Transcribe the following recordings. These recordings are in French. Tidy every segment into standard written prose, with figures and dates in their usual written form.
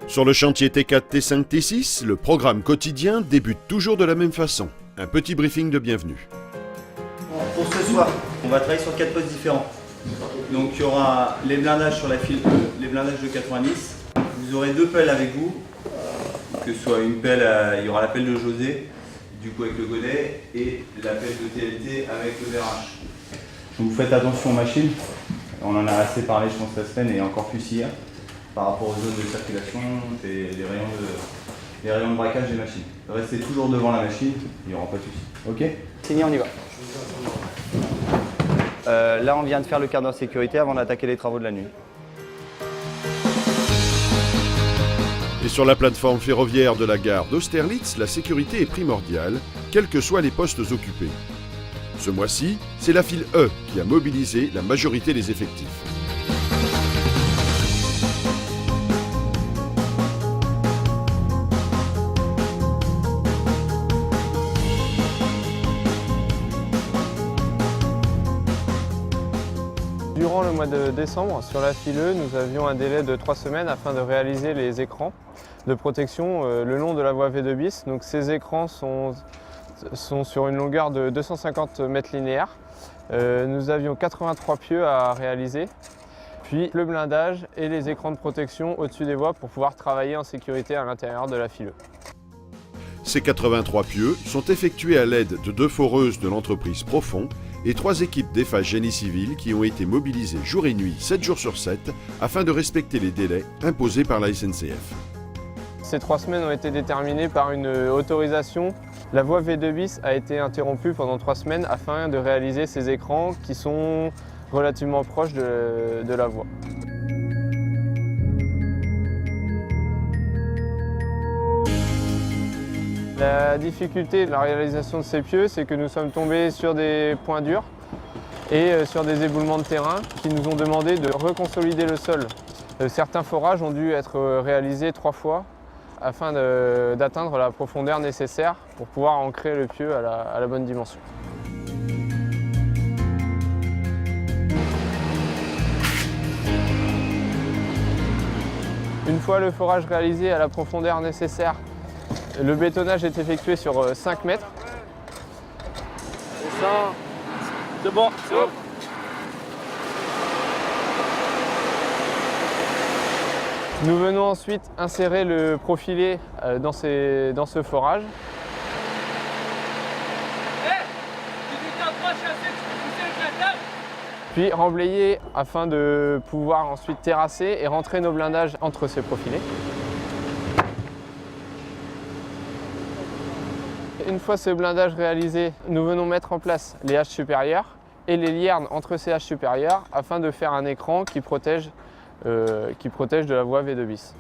Sur le chantier T4, T5, T6, le programme quotidien débute toujours de la même façon. Un petit briefing de bienvenue. Pour ce soir, on va travailler sur 4 postes différents. Donc il y aura les blindages sur la file E, les blindages de 90. Vous aurez 2 pelles avec vous, que ce soit une pelle, il y aura la pelle de José, du coup avec le godet, et la pelle de TLT avec le VRH. Donc vous faites attention aux machines, on en a assez parlé je pense la semaine et encore plus hier, par rapport aux zones de circulation et les rayons de braquage des machines. Restez toujours devant la machine, il n'y aura pas de souci. Ok ? Signé, on y va. Là on vient de faire le cadre de sécurité avant d'attaquer les travaux de la nuit. Et sur la plateforme ferroviaire de la gare d'Austerlitz, la sécurité est primordiale, quels que soient les postes occupés. Ce mois-ci, c'est la file E qui a mobilisé la majorité des effectifs. Durant le mois de décembre, sur la file E, nous avions un délai de 3 semaines afin de réaliser les écrans de protection le long de la voie V2 bis. Donc, ces écrans sont sur une longueur de 250 mètres linéaires. Nous avions 83 pieux à réaliser, puis le blindage et les écrans de protection au-dessus des voies pour pouvoir travailler en sécurité à l'intérieur de la file E. Ces 83 pieux sont effectués à l'aide de 2 foreuses de l'entreprise Profond et 3 équipes d'EFA Génie Civil qui ont été mobilisées jour et nuit, 7 jours sur 7, afin de respecter les délais imposés par la SNCF. Ces 3 semaines ont été déterminées par une autorisation. La voie V2 bis a été interrompue pendant 3 semaines afin de réaliser ces écrans qui sont relativement proches de la voie. La difficulté de la réalisation de ces pieux, c'est que nous sommes tombés sur des points durs et sur des éboulements de terrain qui nous ont demandé de reconsolider le sol. Certains forages ont dû être réalisés 3 fois afin d'atteindre la profondeur nécessaire pour pouvoir ancrer le pieu à la bonne dimension. Une fois le forage réalisé à la profondeur nécessaire, le bétonnage est effectué sur 5 mètres. C'est ça. C'est bon, c'est bon. Nous venons ensuite insérer le profilé dans ce forage. Puis remblayer afin de pouvoir ensuite terrasser et rentrer nos blindages entre ces profilés. Une fois ce blindage réalisé, nous venons mettre en place les haches supérieures et les liernes entre ces haches supérieures afin de faire un écran qui protège de la voie V2 bis.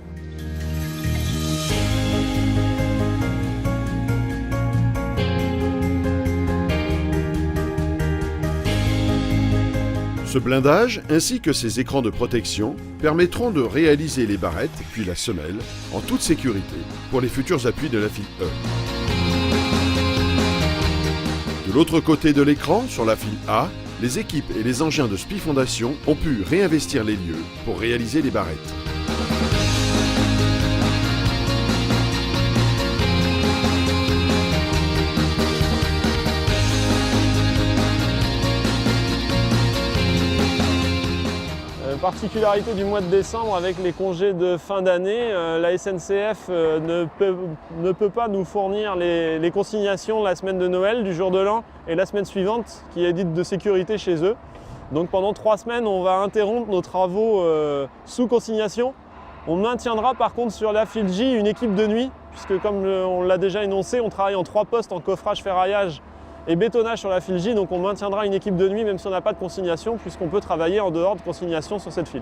Ce blindage, ainsi que ces écrans de protection, permettront de réaliser les barrettes, puis la semelle, en toute sécurité pour les futurs appuis de la file E. De l'autre côté de l'écran, sur la file A, les équipes et les engins de SPI Fondation ont pu réinvestir les lieux pour réaliser les barrettes. Particularité du mois de décembre avec les congés de fin d'année, la SNCF ne peut pas nous fournir les consignations la semaine de Noël, du jour de l'an et la semaine suivante qui est dite de sécurité chez eux. Donc pendant 3 semaines, on va interrompre nos travaux sous consignation. On maintiendra par contre sur la file J une équipe de nuit, puisque comme on l'a déjà énoncé, on travaille en 3 postes en coffrage, ferraillage et bétonnage sur la file J, donc on maintiendra une équipe de nuit même si on n'a pas de consignation, puisqu'on peut travailler en dehors de consignation sur cette file.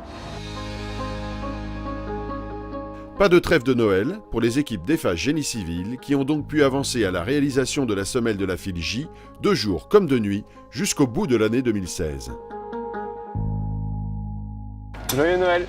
Pas de trêve de Noël pour les équipes d'EFA Génie Civil qui ont donc pu avancer à la réalisation de la semelle de la file J, de jour comme de nuit, jusqu'au bout de l'année 2016. Joyeux Noël!